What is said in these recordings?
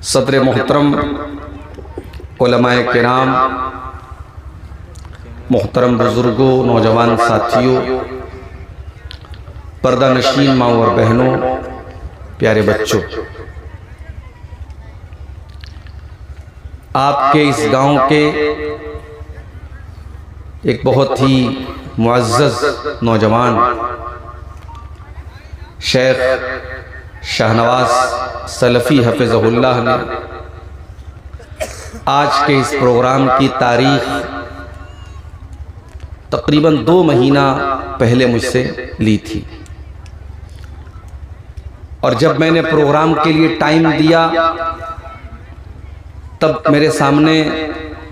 صدر محترم، علماء کرام، محترم بزرگوں، نوجوان ساتھیوں، پردہ نشین ماؤں اور بہنوں، پیارے بچوں، آپ کے اس گاؤں کے ایک بہت ہی معزز نوجوان شیخ شاہنواز سلفی حفظہ اللہ نے آج کے اس پروگرام کی تاریخ تقریباً 2 مہینہ پہلے مجھ سے لی تھی، اور جب میں نے پروگرام کے لیے ٹائم دیا تب میرے سامنے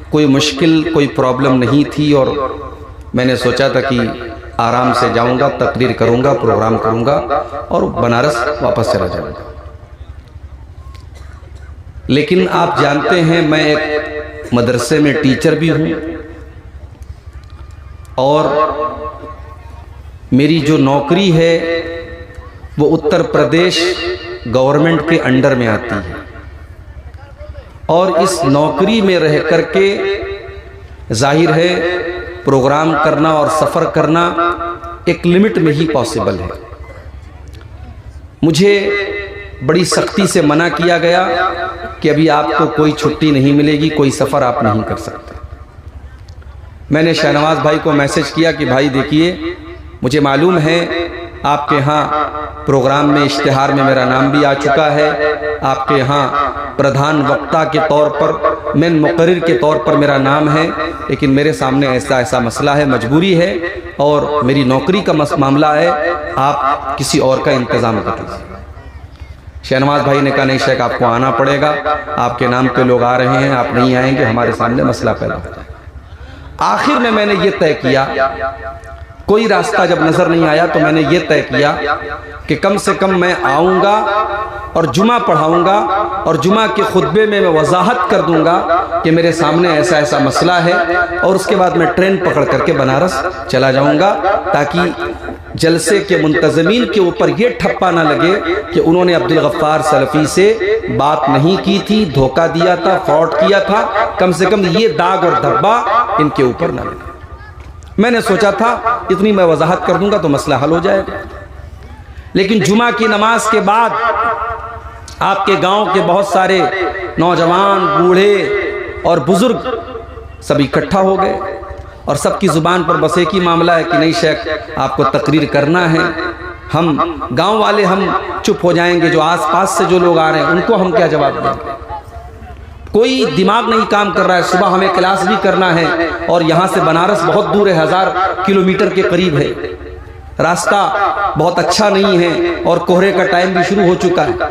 کوئی مشکل، کوئی پرابلم نہیں تھی، اور میں نے سوچا تھا کہ آرام سے جاؤں گا، تقریر کروں گا، پروگرام کروں گا اور بنارس واپس چلا جاؤں گا۔ لیکن آپ جانتے ہیں میں ایک مدرسے میں ٹیچر بھی ہوں، اور میری جو نوکری ہے وہ اتر پردیش گورنمنٹ کے انڈر میں آتی ہے، اور اس نوکری میں رہ کر کے ظاہر ہے پروگرام کرنا اور سفر کرنا ایک لمٹ میں ہی پاسبل ہے۔ مجھے بڑی سختی سے منع کیا گیا کہ ابھی آپ کو کوئی چھٹی نہیں ملے گی، کوئی سفر آپ نہیں کر سکتے۔ میں نے شاہنواز بھائی کو میسج کیا کہ بھائی دیکھیے، مجھے معلوم ہے آپ کے ہاں پروگرام میں، اشتہار میں میرا نام بھی آ چکا ہے، آپ کے ہاں پردھان وقتہ کے طور پر، مین مقرر کے طور پر میرا نام ہے، لیکن میرے سامنے ایسا مسئلہ ہے، مجبوری ہے، اور میری نوکری کا معاملہ ہے، آپ کسی اور کا انتظام کر لیجیے۔ شاہنواز بھائی نے کہا نہیں شیخ، آپ کو آنا پڑے گا، آپ کے نام کے لوگ آ رہے ہیں، آپ نہیں آئیں گے ہمارے سامنے مسئلہ پیدا ہو جائے۔ آخر میں نے یہ طے کیا، کوئی راستہ جب نظر نہیں آیا تو میں نے یہ طے کیا کہ کم سے کم میں آؤں گا اور جمعہ پڑھاؤں گا، اور جمعہ کے خطبے میں وضاحت کر دوں گا کہ میرے سامنے ایسا مسئلہ ہے، اور اس کے بعد میں ٹرین پکڑ کر کے بنارس چلا جاؤں گا، تاکہ جلسے کے منتظمین کے اوپر یہ ٹھپا نہ لگے کہ انہوں نے عبدالغفار سلفی سے بات نہیں کی تھی، دھوکہ دیا تھا، فراڈ کیا تھا، کم سے کم یہ داغ اور دھبا ان کے اوپر نہ لگے۔ میں نے سوچا تھا اتنی میں وضاحت کر دوں گا تو مسئلہ حل ہو جائے گا، لیکن جمعہ کی نماز کے بعد آپ کے گاؤں کے بہت سارے نوجوان، بوڑھے اور بزرگ سب اکٹھا ہو گئے، اور سب کی زبان پر بس ایک ہی معاملہ ہے کہ نہیں شیخ آپ کو تقریر کرنا ہے۔ ہم گاؤں والے ہم چپ ہو جائیں گے، جو آس پاس سے جو لوگ آ رہے ہیں ان کو ہم کیا جواب دیں گے؟ کوئی دماغ نہیں کام کر رہا ہے، صبح ہمیں کلاس بھی کرنا ہے، اور یہاں سے بنارس بہت دور ہے، 1000 کلومیٹر کے قریب ہے، راستہ بہت اچھا نہیں ہے، اور کوہرے کا ٹائم بھی شروع ہو چکا ہے۔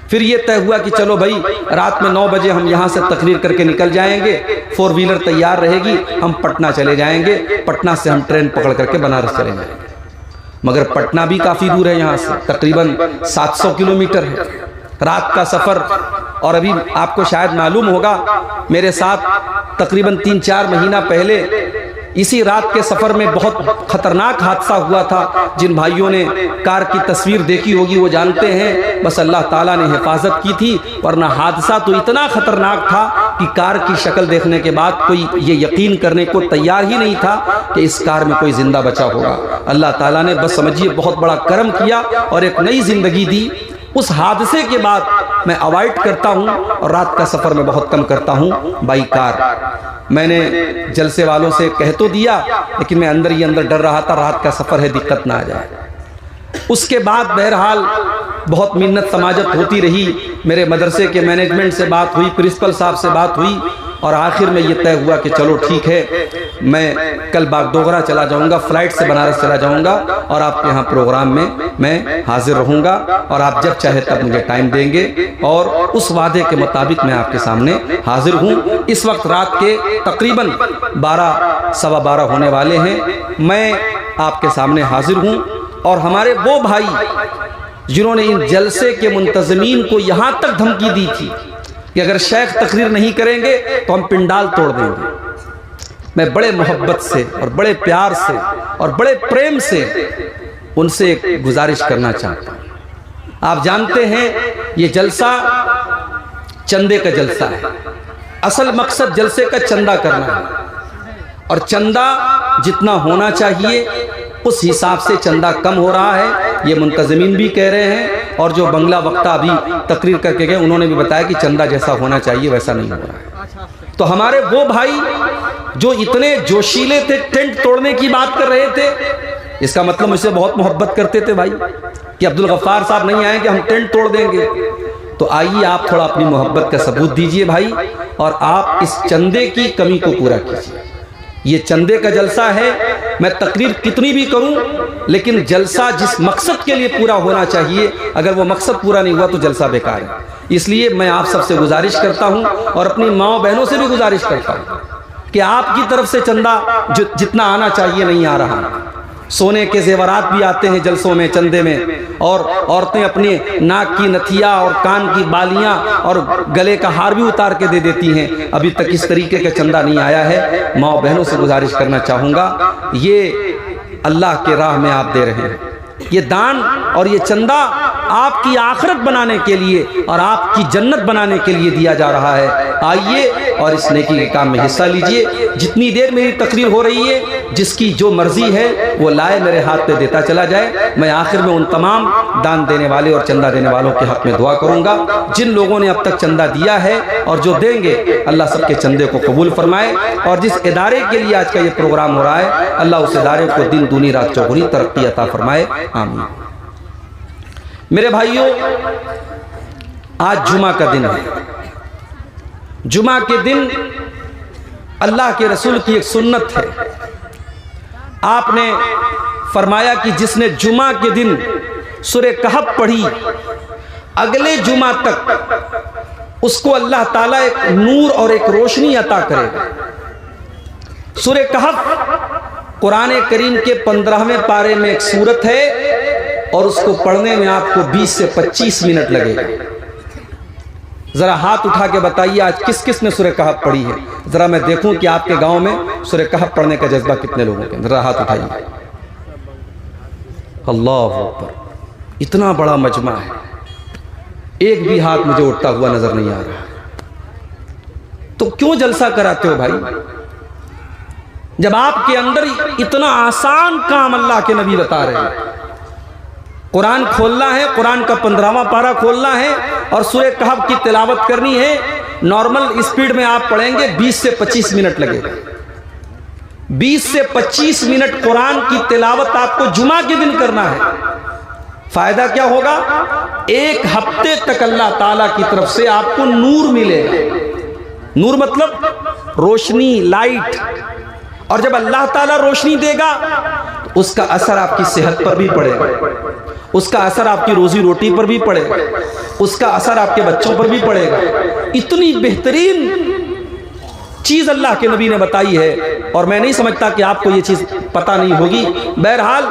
پھر یہ طے ہوا کہ چلو بھائی رات میں 9 بجے ہم یہاں سے تقریر کر کے نکل جائیں گے، 4 ویلر تیار رہے گی، ہم پٹنہ چلے جائیں گے، پٹنہ سے ہم ٹرین پکڑ کر کے بنارس چلے جائیں گے۔ مگر پٹنہ بھی کافی دور ہے یہاں سے، تقریباً 700 کلومیٹر ہے، رات کا سفر۔ اور ابھی آپ کو شاید معلوم ہوگا میرے ساتھ تقریباً 3-4 مہینہ پہلے اسی رات کے سفر میں بہت خطرناک حادثہ ہوا تھا۔ جن بھائیوں نے کار کی تصویر دیکھی ہوگی وہ جانتے ہیں، بس اللہ تعالیٰ نے حفاظت کی تھی، ورنہ حادثہ تو اتنا خطرناک تھا کہ کار کی شکل دیکھنے کے بعد کوئی یہ یقین کرنے کو تیار ہی نہیں تھا کہ اس کار میں کوئی زندہ بچا ہوگا۔ اللہ تعالیٰ نے بس سمجھیے بہت بڑا کرم کیا اور ایک نئی زندگی دی۔ اس حادثے کے بعد میں اوائڈ کرتا ہوں اور رات کا سفر میں بہت کم کرتا ہوں بائی کار۔ میں نے جلسے والوں سے کہہ تو دیا، لیکن میں اندر ہی اندر ڈر رہا تھا رات کا سفر ہے، دقت نہ آ جائے۔ اس کے بعد بہرحال بہت منت سماجت ہوتی رہی، میرے مدرسے کے مینجمنٹ سے بات ہوئی، پرنسپل صاحب سے بات ہوئی، اور آخر میں یہ طے ہوا کہ چلو ٹھیک ہے، میں کل باگڈوگرا چلا جاؤں گا، فلائٹ سے بنارس چلا جاؤں گا، اور آپ کے ہاں پروگرام میں حاضر رہوں گا، اور آپ جب چاہے تب مجھے ٹائم دیں گے، اور اس وعدے کے مطابق میں آپ کے سامنے حاضر ہوں۔ اس وقت رات کے تقریباً 12-12:15 ہونے والے ہیں، میں آپ کے سامنے حاضر ہوں، اور ہمارے وہ بھائی جنہوں نے ان جلسے کے منتظمین کو یہاں تک دھمکی دی تھی کہ اگر شیخ تقریر نہیں کریں گے تو ہم پنڈال توڑ دیں گے، میں بڑے محبت سے اور بڑے پیار سے اور بڑے پریم سے ان سے ایک گزارش کرنا چاہتا ہوں۔ آپ جانتے ہیں یہ جلسہ چندے کا جلسہ ہے. اصل مقصد جلسے کا چندہ کرنا ہے، اور چندہ جتنا ہونا چاہیے اس حساب سے چندہ کم ہو رہا ہے. یہ منتظمین بھی کہہ رہے ہیں، اور جو بنگلہ وقتہ ابھی تقریر کر کے گئے انہوں نے بھی بتایا کہ چندہ جیسا ہونا چاہیے ویسا نہیں ہو رہا ہے. تو ہمارے وہ بھائی جو اتنے جوشیلے تھے، ٹینٹ توڑنے کی بات کر رہے تھے، اس کا مطلب مجھ سے بہت محبت کرتے تھے بھائی، کہ عبدالغفار صاحب نہیں آئیں کہ ہم ٹینٹ توڑ دیں گے. تو آئیے آپ تھوڑا اپنی محبت کا ثبوت دیجئے بھائی، اور آپ اس چندے کی کمی کو پورا کیجئے. یہ چندے کا جلسہ ہے، میں تقریر کتنی بھی کروں لیکن جلسہ جس مقصد کے لیے پورا ہونا چاہیے اگر وہ مقصد پورا نہیں ہوا تو جلسہ بیکار ہے. اس لیے میں آپ سب سے گزارش کرتا ہوں، اور اپنی ماں بہنوں سے بھی گزارش کرتا ہوں کہ آپ کی طرف سے چندہ جتنا آنا چاہیے نہیں آ رہا. سونے کے زیورات بھی آتے ہیں جلسوں میں، چندے میں، اور عورتیں اپنے ناک کی نتھیا اور کان کی بالیاں اور گلے کا ہار بھی اتار کے دے دیتی ہیں. ابھی تک اس طریقے کا چندہ نہیں آیا ہے. ماں بہنوں سے گزارش کرنا چاہوں گا، یہ اللہ کے راہ میں آپ دے رہے ہیں، یہ دان اور یہ چندہ آپ کی آخرت بنانے کے لیے اور آپ کی جنت بنانے کے لیے دیا جا رہا ہے. آئیے اور اس نیکی کے کام میں حصہ لیجئے. جتنی دیر میری تقریر ہو رہی ہے جس کی جو مرضی ہے وہ لائے میرے ہاتھ پہ دیتا چلا جائے. میں آخر میں ان تمام دان دینے والے اور چندہ دینے والوں کے حق میں دعا کروں گا. جن لوگوں نے اب تک چندہ دیا ہے اور جو دیں گے، اللہ سب کے چندے کو قبول فرمائے. اور جس ادارے کے لیے آج کا یہ پروگرام ہو رہا ہے اللہ اس ادارے کو دن دونی رات چوگنی ترقی عطا فرمائے. آمین. میرے بھائیوں، آج جمعہ کا دن ہے. جمعہ کے دن اللہ کے رسول کی ایک سنت ہے. آپ نے فرمایا کہ جس نے جمعہ کے دن سورہ کہف پڑھی اگلے جمعہ تک اس کو اللہ تعالیٰ ایک نور اور ایک روشنی عطا کرے گا. سورہ کہف قرآن کریم کے 15ویں پارے میں ایک سورت ہے، اور اس کو پڑھنے میں آپ کو 20 سے 25 منٹ لگے گا. ذرا ہاتھ اٹھا کے بتائیے آج کس کس نے سورہ کہف پڑھی ہے. ذرا میں دیکھوں کہ آپ کے گاؤں میں سورہ کہف پڑھنے کا جذبہ کتنے لوگوں کے. ذرا ہاتھ اٹھائیے. اللہ اکبر، اتنا بڑا مجمع ہے، ایک بھی ہاتھ مجھے اٹھتا ہوا نظر نہیں آ رہا. تو کیوں جلسہ کراتے ہو بھائی جب آپ کے اندر اتنا آسان کام اللہ کے نبی بتا رہے ہیں. قرآن کھولنا ہے، قرآن کا 15واں پارہ کھولنا ہے اور سورہ کہف کی تلاوت کرنی ہے. نارمل اسپیڈ میں آپ پڑھیں گے 20 سے 25 منٹ لگے گا. 20 سے 25 منٹ قرآن کی تلاوت آپ کو جمعہ کے دن کرنا ہے. فائدہ کیا ہوگا؟ ایک ہفتے تک اللہ تعالیٰ کی طرف سے آپ کو نور ملے گا. نور مطلب روشنی، لائٹ. اور جب اللہ تعالیٰ روشنی دے گا اس کا اثر آپ کی صحت پر بھی پڑے گا، اس کا اثر آپ کی روزی روٹی پر بھی پڑے گا، اس کا اثر آپ کے بچوں پر بھی پڑے گا. اتنی بہترین چیز اللہ کے نبی نے بتائی ہے، اور میں نہیں سمجھتا کہ آپ کو یہ چیز پتہ نہیں ہوگی. بہرحال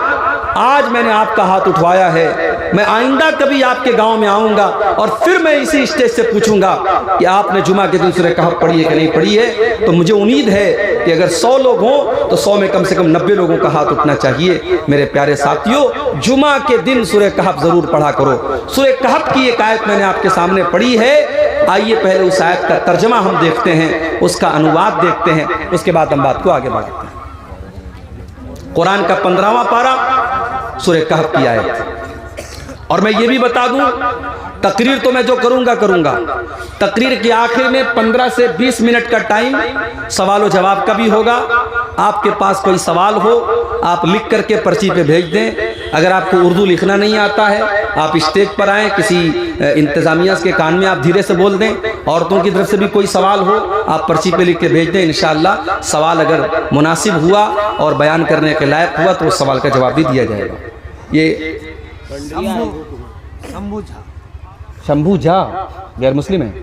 آج میں نے آپ کا ہاتھ اٹھوایا ہے. میں آئندہ کبھی آپ کے گاؤں میں آؤں گا اور پھر میں اسی اسٹیج سے پوچھوں گا کہ آپ نے جمعہ کے دن سورہ کہف پڑھی ہے کہ نہیں پڑھی ہے. تو مجھے امید ہے کہ اگر 100 لوگ ہوں تو 100 میں کم سے کم 90 لوگوں کا ہاتھ اٹھنا چاہیے. میرے پیارے ساتھیوں، جمعہ کے دن سورہ کہف ضرور پڑھا کرو. سورہ کہف کی ایک آیت میں نے آپ کے سامنے پڑھی ہے. آئیے پہلے اس آیت کا ترجمہ ہم دیکھتے ہیں، اس کا انواد دیکھتے ہیں، اس کے بعد ہم بات کو آگے بڑھاتے ہیں. قرآن کا 15واں پارہ سورہ کہف کی آیت. اور میں یہ بھی بتا دوں، تقریر تو میں جو کروں گا، تقریر کے آخر میں 15 سے 20 منٹ کا ٹائم سوال و جواب کا بھی ہوگا. آپ کے پاس کوئی سوال ہو آپ لکھ کر کے پرچی پہ بھیج دیں. اگر آپ کو اردو لکھنا نہیں آتا ہے آپ اسٹیج پر آئیں، کسی انتظامیہ کے کان میں آپ دھیرے سے بول دیں. عورتوں کی طرف سے بھی کوئی سوال ہو آپ پرچی پہ لکھ کے بھیج دیں. انشاءاللہ سوال اگر مناسب ہوا اور بیان کرنے کے لائق ہوا تو اس سوال کا جواب بھی دیا جائے گا. یہ شمبھو جھا غیر مسلم ہے.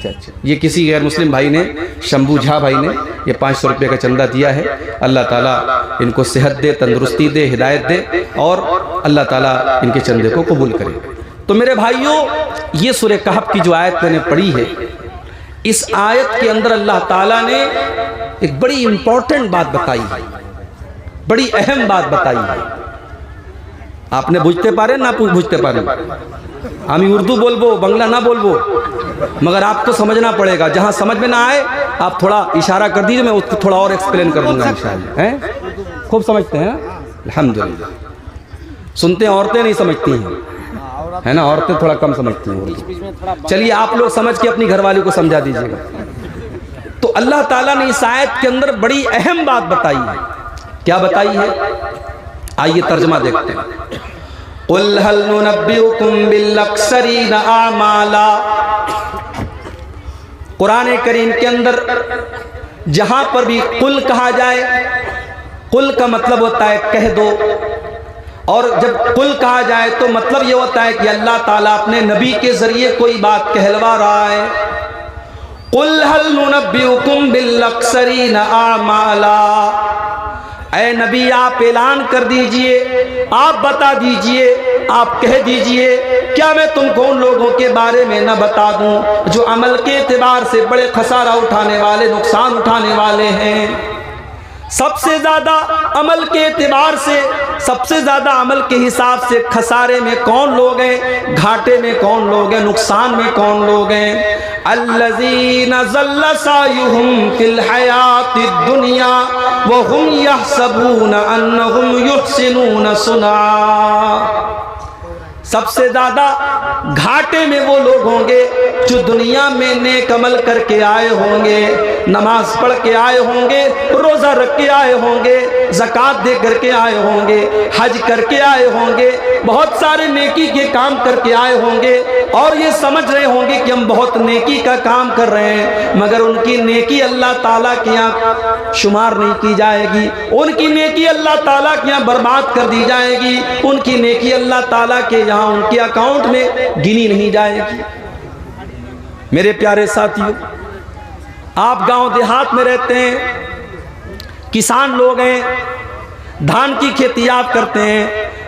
اچھا، یہ کسی غیر مسلم بھائی نے، شمبھو جھا بھائی نے یہ 500 روپے کا چندہ دیا ہے. اللہ تعالیٰ ان کو صحت دے، تندرستی دے، ہدایت دے، اور اللہ تعالیٰ ان کے چندے کو قبول کرے. تو میرے بھائیوں، یہ سورہ کہف کی جو آیت میں نے پڑھی ہے، اس آیت کے اندر اللہ تعالیٰ نے ایک بڑی امپورٹنٹ بات بتائی ہے، بڑی اہم بات بتائی ہے. آپ نے بوجھتے پا رہے نہ بوجھتے پا رہے؟ ہم اردو بولبو بنگلہ نہ بولبو، مگر آپ کو سمجھنا پڑے گا. جہاں سمجھ میں نہ آئے آپ تھوڑا اشارہ کر دیجئے، میں اس کو تھوڑا اور ایکسپلین کر دوں گا انشاءاللہ. خوب سمجھتے ہیں الحمدللہ. سنتے ہیں عورتیں نہیں سمجھتی ہیں، ہے نا، عورتیں تھوڑا کم سمجھتی ہیں. چلیے آپ لوگ سمجھ کے اپنی گھر والی کو سمجھا دیجئے گا. تو اللہ تعالیٰ نے اس آیت کے اندر بڑی اہم بات بتائی ہے. کیا بتائی ہے؟ آئیے ترجمہ دیکھتے ہیں. قُلْ هَلْ نُنَبِّئُكُمْ بِالْأَخْسَرِينَ أَعْمَالًا. قرآن کریم کے اندر جہاں پر بھی قل کہا جائے، قل کا مطلب ہوتا ہے کہہ دو، اور جب قل کہا جائے تو مطلب یہ ہوتا ہے کہ اللہ تعالیٰ اپنے نبی کے ذریعے کوئی بات کہلوا رہا ہے. قُلْ هَلْ نُنَبِّئُكُمْ بِالْأَخْسَرِينَ أَعْمَالًا. اے نبی آپ اعلان کر دیجئے، آپ بتا دیجئے، آپ کہہ دیجئے، کیا میں تم کو ان لوگوں کے بارے میں نہ بتا دوں جو عمل کے اعتبار سے بڑے خسارہ اٹھانے والے، نقصان اٹھانے والے ہیں. سب سے زیادہ عمل کے اعتبار سے، سب سے زیادہ عمل کے حساب سے خسارے میں کون لوگ ہیں، گھاٹے میں کون لوگ ہیں، نقصان میں کون لوگ ہیں؟ الذین ضل سعیہم فی الحیات الدنیا وہم یحسبون انہم یحسنون صنعا. سب سے زیادہ گھاٹے میں وہ لوگ ہوں گے جو دنیا میں نیک عمل کر کے آئے ہوں گے، نماز پڑھ کے آئے ہوں گے، روزہ رکھ کے آئے ہوں گے، زکوٰۃ دے کر کے آئے ہوں گے، حج کر کے آئے ہوں گے، بہت سارے نیکی کے کام کر کے آئے ہوں گے، اور یہ سمجھ رہے ہوں گے کہ ہم بہت نیکی کا کام کر رہے ہیں، مگر ان کی نیکی اللہ تعالیٰ کے یہاں شمار نہیں کی جائے گی. ان کی نیکی اللہ تعالیٰ کے یہاں برباد کر دی جائے گی. ان کی نیکی اللہ تعالیٰ کے یہاں ان کے اکاؤنٹ میں گنی نہیں جائے گی. میرے پیارے ساتھیوں، آپ گاؤں دیہات میں رہتے ہیں، کسان لوگ ہیں، دھان کی کھیتی آپ کرتے ہیں،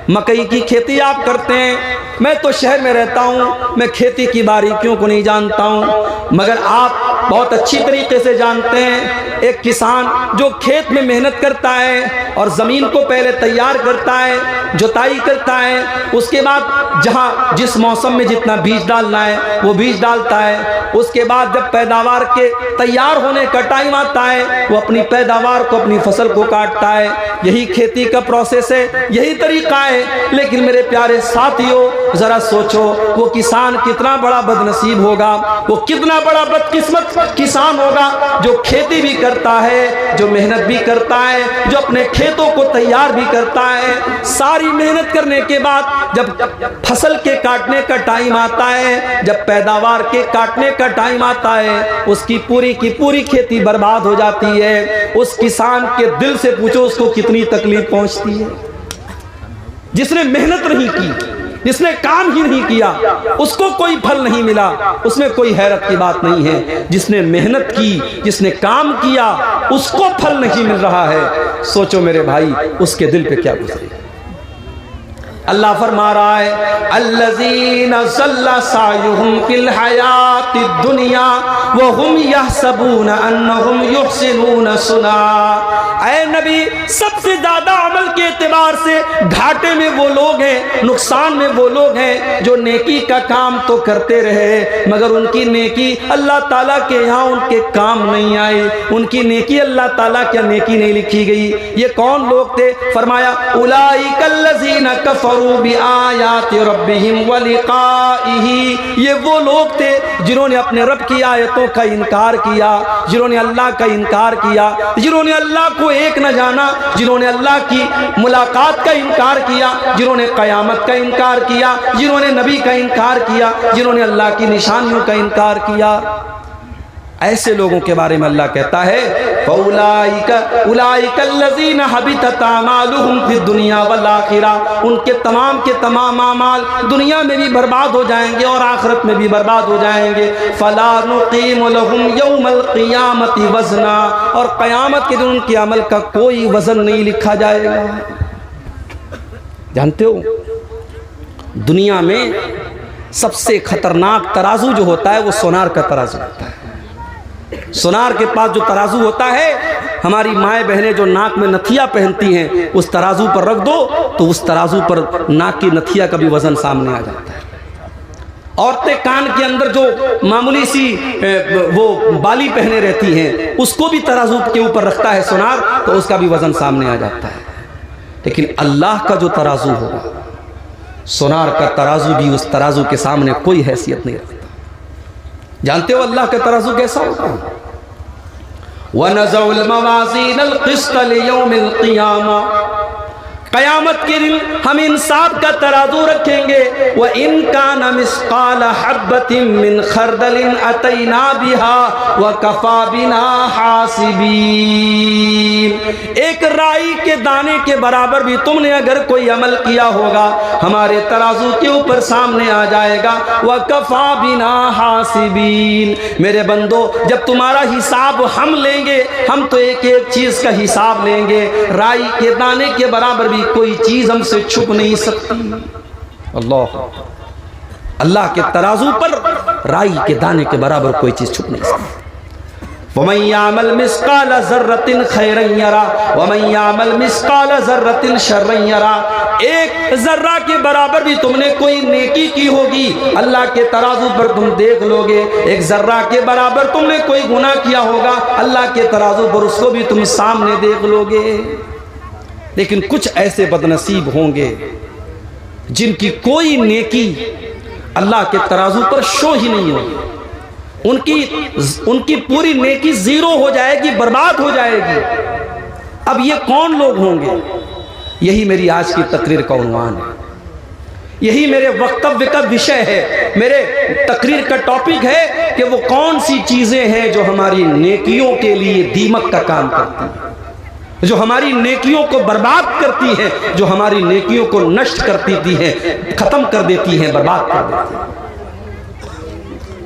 مکئی کی کھیتی آپ کرتے ہیں. میں تو شہر میں رہتا ہوں، میں کھیتی کی باریکیوں کو نہیں جانتا ہوں، مگر آپ بہت اچھی طریقے سے جانتے ہیں. ایک کسان جو کھیت میں محنت کرتا ہے اور زمین کو پہلے تیار کرتا ہے، جوتائی کرتا ہے، اس کے بعد جہاں جس موسم میں جتنا بیج ڈالنا ہے وہ بیج ڈالتا ہے. اس کے بعد جب پیداوار کے تیار ہونے کا ٹائم آتا ہے وہ اپنی پیداوار کو، اپنی فصل کو کاٹتا ہے. یہی کھیتی کا پروسیس ہے، یہی طریقہ ہے. لیکن میرے پیارے ساتھیوں، ذرا سوچو وہ کسان کتنا بڑا بد نصیب ہوگا، وہ کتنا بڑا بدقسمت کسان ہوگا جو کھیتی بھی کرتا ہے، جو محنت بھی کرتا ہے، جو اپنے کھیتوں کو تیار بھی کرتا ہے. ساری محنت کرنے کے بعد جب فصل کے کاٹنے کا ٹائم آتا ہے، جب پیداوار کے کاٹنے کا ٹائم آتا ہے، اس کی پوری کھیتی برباد ہو جاتی ہے. اس کسان کے دل سے پوچھو اس کو کتنی تکلیف پہنچتی ہے. جس نے محنت نہیں کی، جس نے کام ہی نہیں کیا، اس کو کوئی پھل نہیں ملا، اس میں کوئی حیرت کی بات نہیں ہے. جس نے محنت کی، جس نے کام کیا، اس کو پھل نہیں مل رہا ہے. سوچو میرے بھائی اس کے دل پہ کیا گزرے. اللہ فرما رہا ہے الذین ضل سعیہم فی الحیات الدنیا وہم یحسبون انہم یحسنون صنعا. اے نبی، سب سے زیادہ عمل کے اعتبار سے گھاٹے میں وہ لوگ ہیں، نقصان میں وہ لوگ ہیں جو نیکی کا کام تو کرتے رہے مگر ان کی نیکی اللہ تعالیٰ کے یہاں ان کے کام نہیں آئی. ان کی نیکی اللہ تعالیٰ کیا نیکی نہیں لکھی گئی. یہ کون لوگ تھے؟ فرمایا اولئک الذین کفروا بآیات ربہم ولقائہ. یہ وہ لوگ تھے جنہوں نے اپنے رب کی آیتوں کا انکار کیا، جنہوں نے اللہ کا انکار کیا، جنہوں نے اللہ کو ایک نہ جانا، جنہوں نے اللہ کی ملاقات کا انکار کیا، جنہوں نے قیامت کا انکار کیا، جنہوں نے نبی کا انکار کیا، جنہوں نے اللہ کی نشانیوں کا انکار کیا. ایسے لوگوں کے بارے میں اللہ کہتا ہے اولئک الذین حبطت اعمالهم فی الدنیا والآخرہ. ان کے تمام اعمال دنیا میں بھی برباد ہو جائیں گے اور آخرت میں بھی برباد ہو جائیں گے. فلا نقیم لهم یوم القیامت وزنا. اور قیامت کے دن ان کے عمل کا کوئی وزن نہیں لکھا جائے گا. جانتے ہو دنیا میں سب سے خطرناک ترازو جو ہوتا ہے وہ سونار کا ترازو ہوتا ہے. سونار کے پاس جو ترازو ہوتا ہے، ہماری مائیں بہنیں جو ناک میں نتھیا پہنتی ہیں، اس ترازو پر رکھ دو تو اس ترازو پر ناک کی نتھیا کا بھی وزن سامنے آ جاتا ہے. عورتیں کان کے اندر جو معمولی سی وہ بالی پہنے رہتی ہیں اس کو بھی ترازو کے اوپر رکھتا ہے سونار تو اس کا بھی وزن سامنے آ جاتا ہے. لیکن اللہ کا جو ترازو ہوگا سونار کا ترازو بھی اس ترازو کے سامنے کوئی حیثیت نہیں رکھتا. جانتے ہو اللہ کا ترازو کیسا ہوگا؟ وَنَزَعُ الْمَوَازِينَ الْقِسْطَ لِيَوْمِ الْقِيَامَةِ قیامت کے دن ہم انصاف کا ترازو رکھیں گے. وَإِن كَانَ مِثْقَالَ حَبَّةٍ مِّنْ خَرْدَلٍ أَتَيْنَا بِهَا وَكَفَى بِنَا حَاسِبِينَ. ایک رائی کے دانے کے برابر بھی تم نے اگر کوئی عمل کیا ہوگا ہمارے ترازو کے اوپر سامنے آ جائے گا. وَكَفَى بِنَا حَاسِبِينَ. میرے بندو جب تمہارا حساب ہم لیں گے ہم تو ایک ایک چیز کا حساب لیں گے. رائی کے دانے کے برابر بھی کوئی چیز ہم سے چھپ نہیں سکتی. اللہ کے ترازو پر رائی کے دانے کے برابر کوئی چیز چھپ نہیں سکتی. وَمَن يَعْمَلْ مِثْقَالَ ذَرَّةٍ خَيْرًا يَرَهُ وَمَن يَعْمَلْ مِثْقَالَ ذَرَّةٍ شَرًّا يَرَهُ. ایک ذرہ کے برابر بھی تم نے کوئی نیکی کی ہوگی اللہ کے ترازو پر تم دیکھ لو گے. ایک ذرہ کے برابر تم نے کوئی گناہ کیا ہوگا اللہ کے ترازو پر اس کو بھی تم سامنے دیکھ لو گے. لیکن کچھ ایسے بدنصیب ہوں گے جن کی کوئی نیکی اللہ کے ترازو پر شو ہی نہیں ہوگی. ان کی پوری نیکی زیرو ہو جائے گی, برباد ہو جائے گی. اب یہ کون لوگ ہوں گے؟ یہی میری آج کی تقریر کا عنوان ہے, یہی میرے وقتویہ کا وشے ہے. میرے تقریر کا ٹاپک ہے کہ وہ کون سی چیزیں ہیں جو ہماری نیکیوں کے لیے دیمک کا کام کرتی ہیں, جو ہماری نیکیوں کو برباد کرتی ہیں, جو ہماری نیکیوں کو نشٹ کر دیتی ہیں, ختم کر دیتی ہیں, برباد کر دیتی ہیں.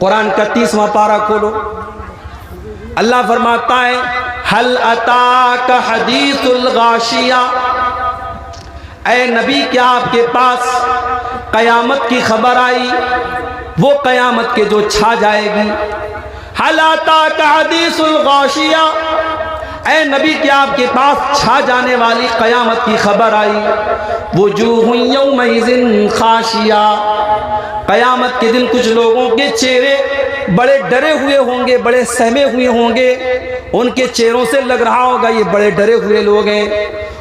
قرآن کا 30واں پارہ کھولو. اللہ فرماتا ہے هل اتاک حدیث الغاشیہ. اے نبی کیا آپ کے پاس قیامت کی خبر آئی, وہ قیامت کے جو چھا جائے گی. هل اتاک حدیث الغاشیہ. اے نبی کیا آپ کے پاس چھا جانے والی قیامت کی خبر آئی. وجوہ یومئذ خاشیہ. قیامت کے دن کچھ لوگوں کے چہرے بڑے ڈرے ہوئے ہوں گے, بڑے سہمے ہوئے ہوں گے. ان کے چہروں سے لگ رہا ہوگا یہ بڑے ڈرے ہوئے لوگ ہیں.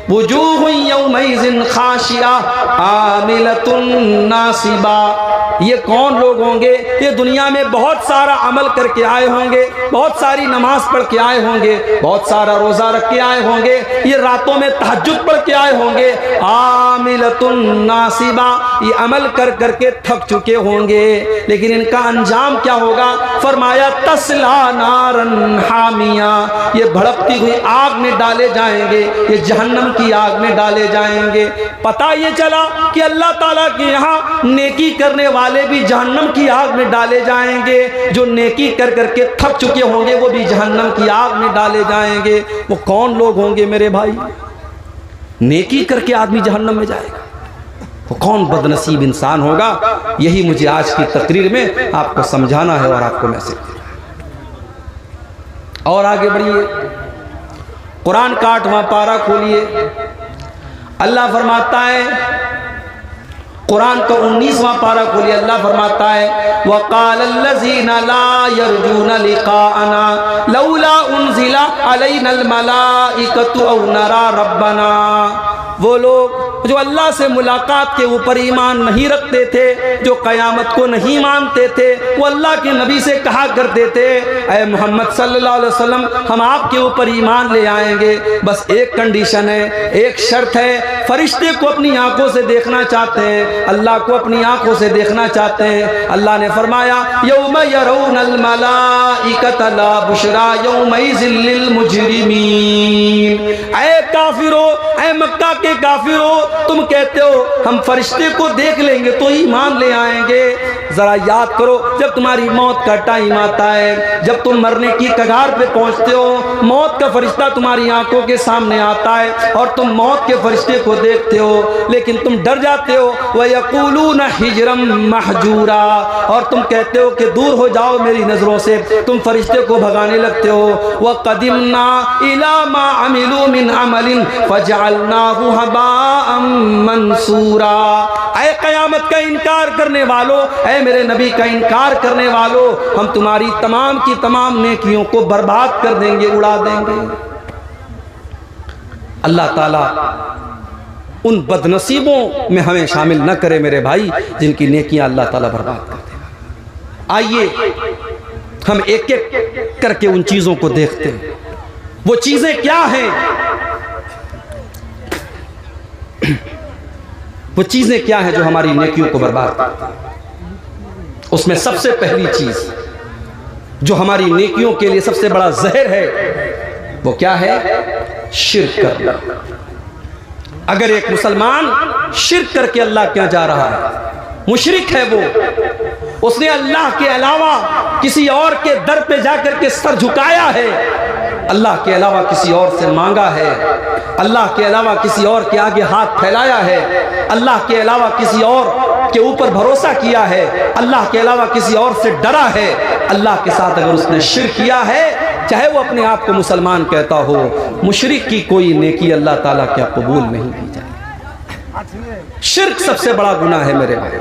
وجوہ یومئذ خاشیہ عاملۃ ناصبہ. یہ کون لوگ ہوں گے؟ یہ دنیا میں بہت سارا عمل کر کے آئے ہوں گے, بہت ساری نماز پڑھ کے آئے ہوں گے, بہت سارا روزہ رکھ کے آئے ہوں گے, یہ راتوں میں تہجد پڑھ کے آئے ہوں گے. عاملۃ ناصبہ. یہ عمل کر کر کے تھک چکے ہوں گے, لیکن ان کا انجام کیا ہوگا؟ فرمایا تسلا نارن حامیہ. یہ بھڑکتی ہوئی آگ میں ڈالے جائیں گے, یہ جہنم کی آگ میں ڈالے جائیں گے. پتہ یہ چلا کہ اللہ تعالیٰ کے یہاں نیکی کرنے والے بھی جہنم کی آگ میں ڈالے جائیں گے, جو نیکی کر کر کے تھک چکے ہوں گے وہ بھی جہنم کی آگ میں ڈالے جائیں گے. وہ کون لوگ ہوں گے میرے بھائی؟ نیکی کر کے آدمی جہنم میں جائے گا. وہ کون بدنصیب انسان ہوگا؟ یہی مجھے آج کی تقریر میں آپ کو سمجھانا ہے اور آپ کو میسج دینا ہے. اور آگے بڑھیے, قرآن کا 8واں پارہ کھولیے. اللہ فرماتا ہے, قرآن کا 19واں پارہ کھولیے. اللہ فرماتا ہے وَقَالَ الَّذِينَ لَا يَرْجُونَ لِقَاءَنَا لَوْلَا أُنزِلَ عَلَيْنَا الْمَلَائِكَةُ أَوْ نَرَى رَبَّنَا. وہ لوگ جو اللہ سے ملاقات کے اوپر ایمان نہیں رکھتے تھے, جو قیامت کو نہیں مانتے تھے, وہ اللہ کے نبی سے کہا کرتے تھے اے محمد صلی اللہ علیہ وسلم ہم آپ کے اوپر ایمان لے آئیں گے, بس ایک کنڈیشن ہے, ایک شرط ہے. فرشتے کو اپنی آنکھوں سے دیکھنا چاہتے ہیں, اللہ کو اپنی آنکھوں سے دیکھنا چاہتے ہیں. اللہ نے فرمایا یوم یرون الملائکۃ لا بشری یومئذ للمجرمین. اے کافرو, اے مکہ کے کافرو, تم کہتے ہو ہم فرشتے کو دیکھ لیں گے تو ایمان لے آئیں گے. ذرا یاد کرو جب تمہاری موت کا ٹائم آتا ہے, جب تم مرنے کی کگار پہ پہنچتے ہو, موت کا فرشتہ تمہاری آنکھوں کے سامنے آتا ہے اور تم موت کے فرشتے کو دیکھتے ہو, لیکن تم ڈر جاتے ہو. وَيَقُولُونَ حِجْرًا مَحْجُورًا. اور تم کہتے ہو کہ دور ہو جاؤ میری نظروں سے, تم فرشتے کو بھگانے لگتے ہو. وَقَدِمْنَا إِلَى مَا عَمِلُوا مِنْ عَمَلٍ فَجَعَلْنَاهُ هَبَاءً مَنْثُورًا. اے قیامت کا انکار کرنے والوں، اے میرے نبی کا انکار کرنے والوں، ہم تمہاری تمام کی تمام نیکیوں کو برباد کر دیں گے، اڑا دیں گے۔ اللہ تعالیٰ ان بد نصیبوں میں ہمیں شامل نہ کرے میرے بھائی جن کی نیکیاں اللہ تعالیٰ برباد کر دے گا۔ آئیے ہم ایک ایک کر کے ان چیزوں کو دیکھتے ہیں، وہ چیزیں کیا ہیں، وہ چیزیں کیا ہیں جو ہماری نیکیوں کو برباد کرتی ہیں۔ اس میں سب سے پہلی چیز جو ہماری نیکیوں کے لیے سب سے بڑا زہر ہے وہ کیا ہے؟ شرک کرنا۔ اگر ایک مسلمان شرک کر کے اللہ کے یہاں جا رہا ہے، مشرک ہے وہ، اس نے اللہ کے علاوہ کسی اور کے در پہ جا کر کے سر جھکایا ہے، اللہ کے علاوہ کسی اور سے مانگا ہے، اللہ کے علاوہ کسی اور کے آگے ہاتھ پھیلایا ہے، اللہ کے علاوہ کسی اور کے اوپر بھروسہ کیا ہے، اللہ کے علاوہ کسی اور سے ڈرا ہے، اللہ کے ساتھ اگر اس نے شرک کیا ہے، چاہے وہ اپنے آپ کو مسلمان کہتا ہو، مشرک کی کوئی نیکی اللہ تعالیٰ کیا قبول نہیں کی جائے۔ شرک سب سے بڑا گناہ ہے میرے بھائی۔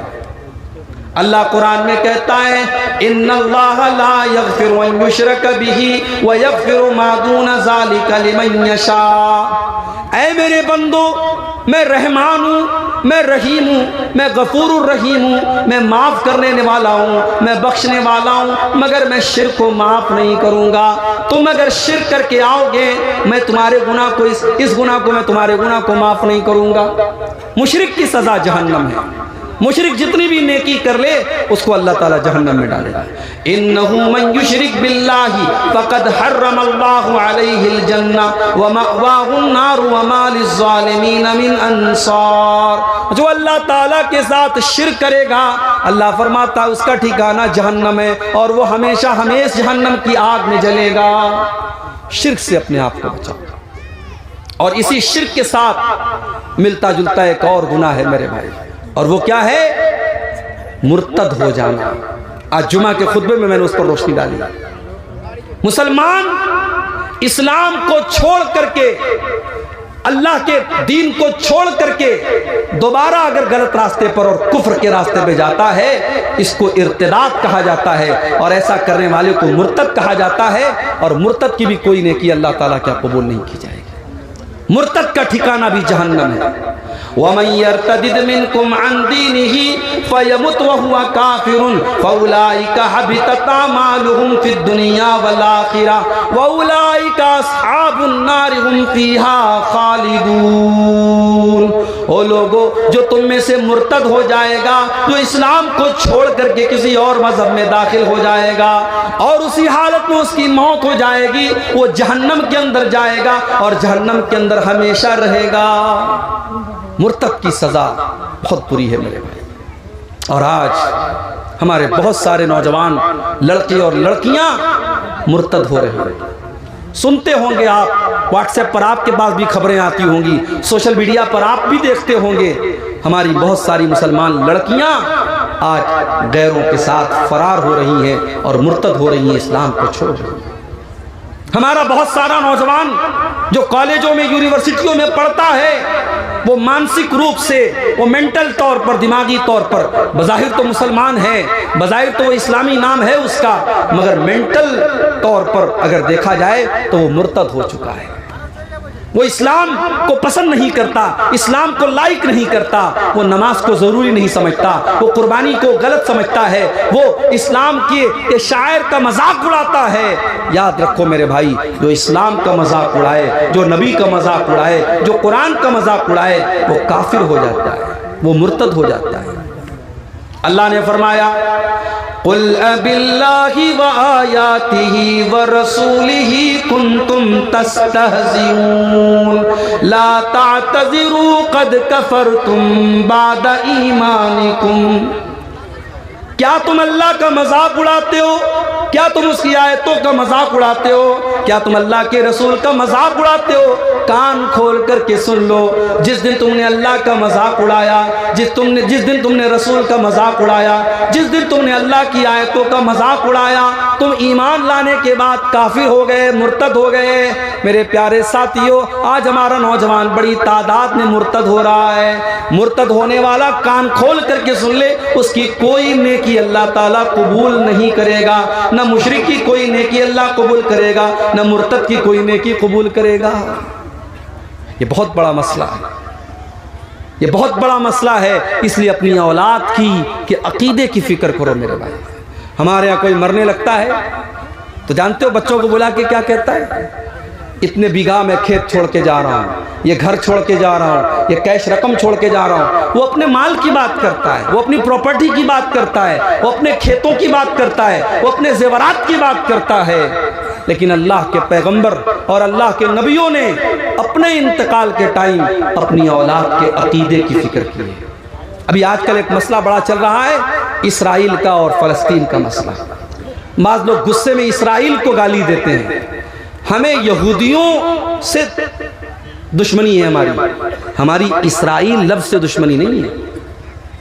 اللہ قرآن میں کہتا ہے ان اللہ لا یغفر ان یشرک بہ ویغفر ما دون ذلک لمن یشاء۔ اے میرے بندو، میں رحمان ہوں، میں رحیم ہوں، میں غفور الرحیم ہوں، میں معاف کرنے والا ہوں، میں بخشنے والا ہوں، مگر میں شرک کو معاف نہیں کروں گا۔ تم اگر شرک کر کے آؤ گے، میں تمہارے گناہ کو اس گناہ کو میں تمہارے گناہ کو معاف نہیں کروں گا۔ مشرک کی سزا جہنم ہے۔ مشرک جتنی بھی نیکی کر لے اس کو اللہ تعالیٰ جہنم میں ڈالے گا۔ انہ من یشرک باللہ فقد حرم اللہ علیہ الجنہ ومأواہ النار وما للظالمین من انصار۔ جو اللہ تعالیٰ کے ساتھ شرک کرے گا، اللہ فرماتا ہے اس کا ٹھکانہ جہنم ہے اور وہ ہمیشہ ہمیشہ جہنم کی آگ میں جلے گا۔ شرک سے اپنے آپ کو بچاؤ۔ اور اسی شرک کے ساتھ ملتا جلتا ایک اور گناہ ہے میرے بھائی، اور وہ کیا ہے؟ مرتد ہو جانا۔ آج جمعہ کے خطبے میں نے اس پر روشنی ڈالی۔ مسلمان اسلام کو چھوڑ کر کے، اللہ کے دین کو چھوڑ کر کے دوبارہ اگر غلط راستے پر اور کفر کے راستے پہ جاتا ہے، اس کو ارتداد کہا جاتا ہے، اور ایسا کرنے والے کو مرتد کہا جاتا ہے، اور مرتد کی بھی کوئی نیکی اللہ تعالیٰ کیا قبول نہیں کی جائے گی۔ مرتد کا ٹھکانہ بھی جہنم ہے۔ وَمَن يَرْتَدِدْ مِنْكُمْ عَنْ دِينِهِ فَيَمُتْ وَهُوَ كَافِرٌ فَأُولَٰئِكَ حَبِطَتْ أَعْمَالُهُمْ فِي الدُّنْيَا وَالْآخِرَةِ وَأُولَٰئِكَ أَصْحَابُ النَّارِ هُمْ فِيهَا خَالِدُونَ۔ او لوگو، جو تم میں سے مرتد ہو جائے گا، جو اسلام کو چھوڑ کر کے کسی اور مذہب میں داخل ہو جائے گا اور اسی حالت میں اس کی موت ہو جائے گی، وہ جہنم کے اندر جائے گا اور جہنم کے اندر ہمیشہ رہے گا۔ مرتد کی سزا بہت بری ہے میرے بھائی۔ اور آج ہمارے بہت سارے نوجوان لڑکے اور لڑکیاں مرتد ہو رہے ہیں۔ سنتے ہوں گے آپ، واٹس ایپ پر آپ کے پاس بھی خبریں آتی ہوں گی، سوشل میڈیا پر آپ بھی دیکھتے ہوں گے، ہماری بہت ساری مسلمان لڑکیاں آج غیروں کے ساتھ فرار ہو رہی ہیں اور مرتد ہو رہی ہیں، اسلام کو چھوڑ رہی ہیں۔ ہمارا بہت سارا نوجوان جو کالجوں میں، یونیورسٹیوں میں پڑھتا ہے، وہ مانسک روپ سے، وہ مینٹل طور پر، دماغی طور پر بظاہر تو مسلمان ہے، بظاہر تو وہ اسلامی نام ہے اس کا، مگر مینٹل طور پر اگر دیکھا جائے تو وہ مرتد ہو چکا ہے۔ وہ اسلام کو پسند نہیں کرتا، اسلام کو لائک نہیں کرتا، وہ نماز کو ضروری نہیں سمجھتا، وہ قربانی کو غلط سمجھتا ہے، وہ اسلام کے شاعر کا مذاق اڑاتا ہے۔ یاد رکھو میرے بھائی، جو اسلام کا مذاق اڑائے، جو نبی کا مذاق اڑائے، جو قرآن کا مذاق اڑائے، وہ کافر ہو جاتا ہے، وہ مرتد ہو جاتا ہے۔ اللہ نے فرمایا قُلْ أَبِاللَّهِ وَآيَاتِهِ وَرَسُولِهِ كُنْتُمْ تَسْتَهْزِئُونَ لَا تَعْتَذِرُوا قَدْ كَفَرْتُمْ بَعْدَ إِيمَانِكُمْ۔ کیا تم اللہ کا مذاق اڑاتے ہو؟ کیا تم اس کی آیتوں کا مذاق اڑاتے ہو؟ کیا تم اللہ کے رسول کا مذاق اڑاتے ہو؟ کان کھول کر کے سن لو، جس دن تم نے اللہ کا مذاق اڑایا، جس دن تم نے رسول کا مذاق اڑایا، جس دن تم نے اللہ کی آیتوں کا مذاق اڑایا، تم ایمان لانے کے بعد کافر ہو گئے، مرتد ہو گئے۔ میرے پیارے ساتھیوں، آج ہمارا نوجوان بڑی تعداد میں مرتد ہو رہا ہے۔ مرتد ہونے والا کان کھول کر کے سن لے، اس کی کوئی نیکی اللہ تعالیٰ قبول نہیں کرے گا، نہ مشرک کی کوئی نیکی اللہ قبول کرے گا، نہ مرتد کی کوئی نیکی قبول کرے گا۔ یہ بہت بڑا مسئلہ ہے، یہ بہت بڑا مسئلہ ہے۔ اس لیے اپنی اولاد کی کہ عقیدے کی فکر کرو میرے بھائی۔ ہمارے یہاں کوئی مرنے لگتا ہے تو جانتے ہو بچوں کو بلا کے کیا کہتا ہے؟ اتنے بیگھہ میں کھیت چھوڑ کے جا رہا ہوں، یہ گھر چھوڑ کے جا رہا ہوں، یہ کیش رقم چھوڑ کے جا رہا ہوں۔ وہ اپنے مال کی بات کرتا ہے، وہ اپنی پراپرٹی کی بات کرتا ہے، وہ اپنے کھیتوں کی بات کرتا ہے، وہ اپنے زیورات کی بات کرتا ہے۔ لیکن اللہ کے پیغمبر اور اللہ کے نبیوں نے اپنے انتقال کے ٹائم اپنی اولاد کے عقیدے کی فکر کی ہے۔ ابھی آج کل ایک مسئلہ بڑا چل رہا ہے، اسرائیل کا اور فلسطین کا مسئلہ۔ بعض لوگ غصے میں اسرائیل کو گالی دیتے ہیں۔ ہمیں یہودیوں سے دشمنی ہے، ہماری اسرائیل لفظ سے دشمنی نہیں ہے۔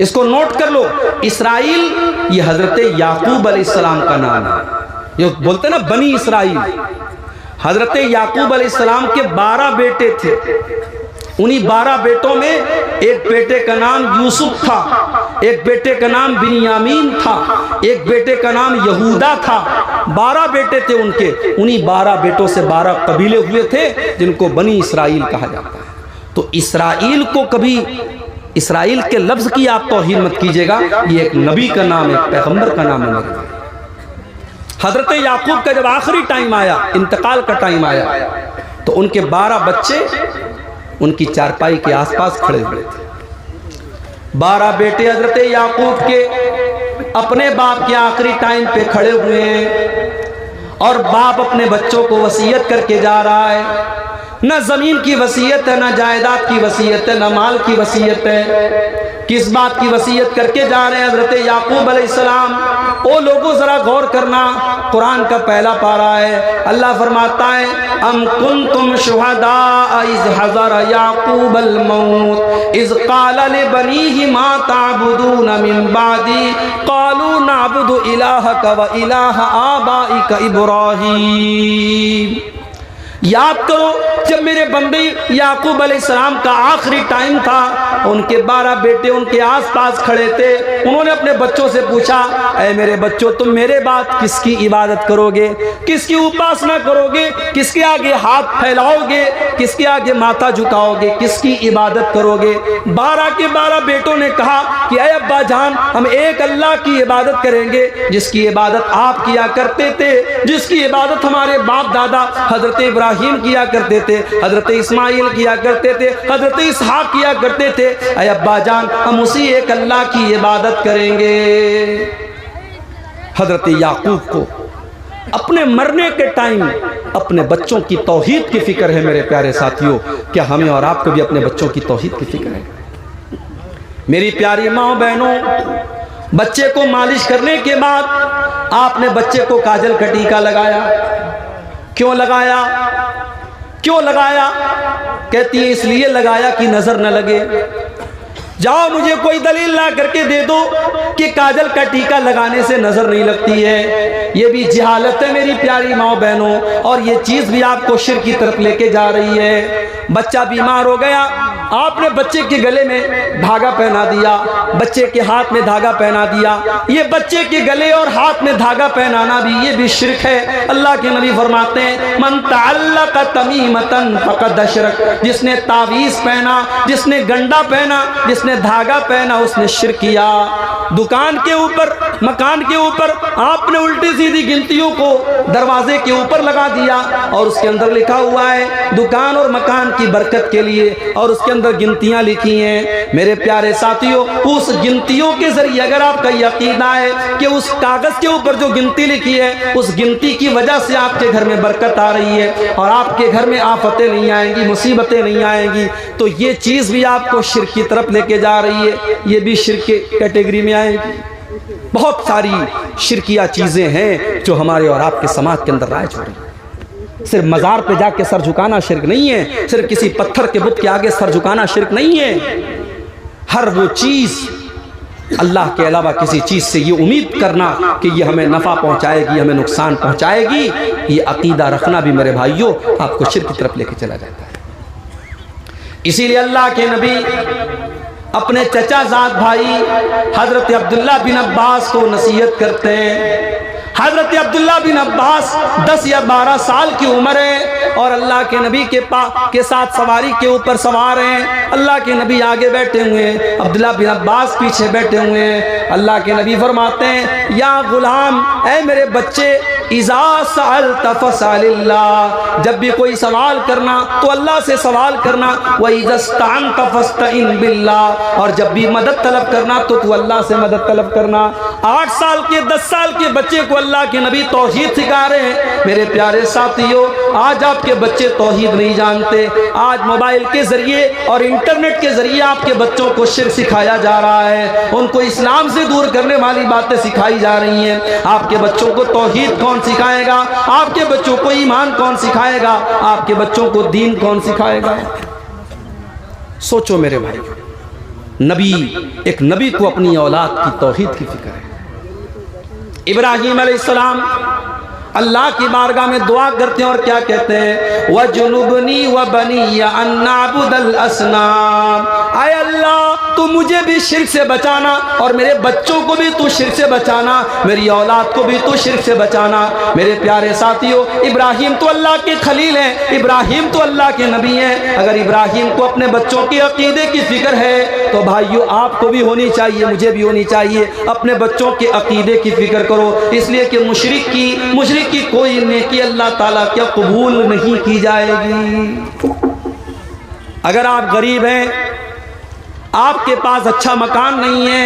اس کو نوٹ کر لو، اسرائیل یہ حضرت یعقوب علیہ السلام کا نام ہے۔ یہ بولتے ہیں نا بنی اسرائیل۔ حضرت یعقوب علیہ السلام کے 12 بیٹے تھے، انہی 12 بیٹوں میں ایک بیٹے کا نام یوسف تھا، ایک بیٹے کا نام بنیامین تھا، ایک بیٹے کا نام یہودا تھا۔ 12 بیٹے تھے ان کے، انہی 12 بیٹوں سے 12 قبیلے ہوئے تھے جن کو بنی اسرائیل کہا جاتا ہے۔ تو اسرائیل کو کبھی اسرائیل کے لفظ کی آپ توہین مت کیجیے گا، یہ ایک نبی کا نام ہے، ایک پیغمبر کا نام ہے۔ حضرت یعقوب کا جب آخری ٹائم آیا، انتقال کا ٹائم آیا، تو ان کے 12 بچے ان کی چارپائی کے آس پاس کھڑے ہوئے تھے۔ 12 بیٹے حضرت یعقوب کے اپنے باپ کے آخری ٹائم پہ کھڑے ہوئے ہیں، اور باپ اپنے بچوں کو وصیت کر کے جا رہا ہے۔ نہ زمین کی وصیت ہے، نہ جائیداد کی وصیت ہے، نہ مال کی وصیت ہے۔ کس بات کی وصیت کر کے جا رہے ہیں حضرت یعقوب علیہ السلام؟ او لوگوں ذرا غور کرنا، قرآن کا پہلا پارہ ہے، اللہ فرماتا ہے ام کنتم شہداء اذ حضر یعقوب الموت اذ قال لبنیہ ما تعبدون من بعدی قالوا نعبد الہک و الہ آبائک ابراہیم۔ یاد کرو جب میرے بندے یعقوب علیہ السلام کا آخری ٹائم تھا، ان کے 12 بیٹے ان کے آس پاس کھڑے تھے۔ انہوں نے اپنے بچوں سے پوچھا، اے میرے بچوں، تم میرے بعد کس کی عبادت کرو گے، کس کی اپاسنا کرو گے، کس کے آگے ہاتھ پھیلاؤ گے، کس کے آگے ماتھا جھکاؤ گے، کس کی عبادت کرو گے؟ 12 کے 12 بیٹوں نے کہا کہ اے ابا جان، ہم ایک اللہ کی عبادت کریں گے جس کی عبادت آپ کیا کرتے تھے، جس کی عبادت ہمارے باپ دادا حضرت ابراہیم کیا کرتے تھے، حضرت اسماعیل کیا کرتے تھے، حضرت اسحاق کیا کرتے تھے۔ اے ابا جان، ہم اسی ایک اللہ کی عبادت کریں گے۔ حضرت یعقوب کو اپنے مرنے کے ٹائم اپنے بچوں کی توحید کی فکر ہے۔ میرے پیارے ساتھیوں، کیا ہمیں اور آپ کو بھی اپنے بچوں کی توحید کی فکر ہے؟ میری پیاری ماں بہنوں، بچے کو مالش کرنے کے بعد آپ نے بچے کو کاجل کا ٹیکا لگایا۔ کیوں لگایا؟ کیوں لگایا؟ کہتی ہے اس لیے لگایا کہ نظر نہ لگے۔ جاؤ مجھے کوئی دلیل لا کر کے دے دو کہ کاجل کا ٹیکا لگانے سے نظر نہیں لگتی ہے۔ یہ بھی جہالت ہے میری پیاری ماں بہنوں، اور یہ چیز بھی آپ کو شرک کی طرف لے کے جا رہی ہے۔ بچہ بیمار ہو گیا، آپ نے بچے کے گلے میں دھاگا پہنا دیا، بچے کے ہاتھ میں دھاگا پہنا دیا۔ یہ بچے کے گلے اور ہاتھ میں دھاگا پہنانا بھی یہ بھی شرک ہے۔ اللہ کے نبی فرماتے ہیں من تعلق تمیمتا فقد اشرک، جس نے تعویذ پہنا، جس نے گنڈا پہنا، جس نے دھاگا پہنا، اس نے شرک کیا۔ دکان کے اوپر، مکان کے اوپر آپ نے الٹی سیدھی گنتیوں کو دروازے کے اوپر لگا دیا، اور اس کے اندر لکھا ہوا ہے دکان اور مکان کی برکت کے لیے، اور اس کے اندر گنتیاں لکھی ہیں۔ میرے پیارے ساتھیوں، اس گنتیوں کے ذریعے اگر آپ کا عقیدہ ہے کہ اس کاغذ کے اوپر جو گنتی لکھی ہے، اس گنتی کی وجہ سے آپ کے گھر میں برکت آ رہی ہے اور آپ کے گھر میں آفتیں نہیں آئیں گی، مصیبتیں نہیں آئیں گی، تو یہ چیز بھی آپ کو شرک کی طرف لے کے جا رہی ہے، یہ بھی شرک کی کیٹیگری میں آئے گی۔ بہت ساری شرکیہ چیزیں ہیں جو ہمارے اور آپ کے سماج کے اندر رائج ہو رہی ہیں۔ صرف مزار پہ جا کے سر جھکانا شرک نہیں ہے، صرف کسی پتھر کے بت کے آگے سر جھکانا شرک نہیں ہے۔ ہر وہ چیز اللہ کے علاوہ کسی چیز سے یہ امید کرنا کہ یہ ہمیں نفع پہنچائے گی، ہمیں نقصان پہنچائے گی، یہ عقیدہ رکھنا بھی میرے بھائیوں آپ کو شرک کی طرف لے کے چلا جاتا ہے۔ اسی لیے اللہ کے نبی اپنے چچا زاد بھائی حضرت عبداللہ بن عباس کو نصیحت کرتے ہیں۔ حضرت عبداللہ بن عباس 10 یا 12 سال کی عمر ہے اور اللہ کے نبی کے ساتھ سواری کے اوپر سوار ہیں۔ اللہ کے نبی آگے بیٹھے ہوئے ہیں، عبداللہ بن عباس پیچھے بیٹھے ہوئے ہیں۔ اللہ کے نبی فرماتے ہیں یا غلام، اے میرے بچے، اذا سألت فاسأل اللہ، جب بھی کوئی سوال کرنا تو اللہ سے سوال کرنا، وَإِذَا اسْتَعَنْتَ فَاسْتَعِنْ بِاللَّهِ، اور جب بھی مدد طلب کرنا تو اللہ سے مدد طلب کرنا۔ 8 سال کے 10 سال کے بچے کو اللہ کے نبی توحید سکھا رہے ہیں۔ میرے پیارے ساتھیوں، آج آپ کے بچے توحید نہیں جانتے۔ آج موبائل کے ذریعے اور انٹرنیٹ کے ذریعے آپ کے بچوں کو شرک سکھایا جا رہا ہے، ان کو اسلام سے دور کرنے والی باتیں سکھائی جا رہی ہیں۔ آپ کے بچوں کو توحید کون سکھائے گا؟ آپ کے بچوں کو ایمان کون سکھائے گا؟ آپ کے بچوں کو دین کون سکھائے گا؟ سوچو میرے بھائی، ایک نبی کو اپنی اولاد کی توحید کی فکر ہے۔ ابراہیم علیہ السلام اللہ کی بارگاہ میں دعا کرتے ہیں اور کیا کہتے ہیں؟ وَجُنُبْنِي وَبَنِيَّ أَن نَّعْبُدَ الْأَصْنَامَ، اے اللہ تو مجھے بھی شرک سے بچانا اور میرے بچوں کو بھی تو شرک سے بچانا، میری اولاد کو بھی تو شرک سے بچانا۔ میرے پیارے ساتھیوں، ابراہیم تو اللہ کے خلیل ہیں، ابراہیم تو اللہ کے نبی ہیں۔ اگر ابراہیم کو اپنے بچوں کے عقیدے کی فکر ہے تو بھائیوں آپ کو بھی ہونی چاہیے، مجھے بھی ہونی چاہیے۔ اپنے بچوں کے عقیدے کی فکر کرو، اس لیے کہ مشرک کی کوئی نیکی اللہ تعالیٰ کیا قبول نہیں کی جائے گی۔ اگر آپ غریب ہیں، آپ کے پاس اچھا مکان نہیں ہے،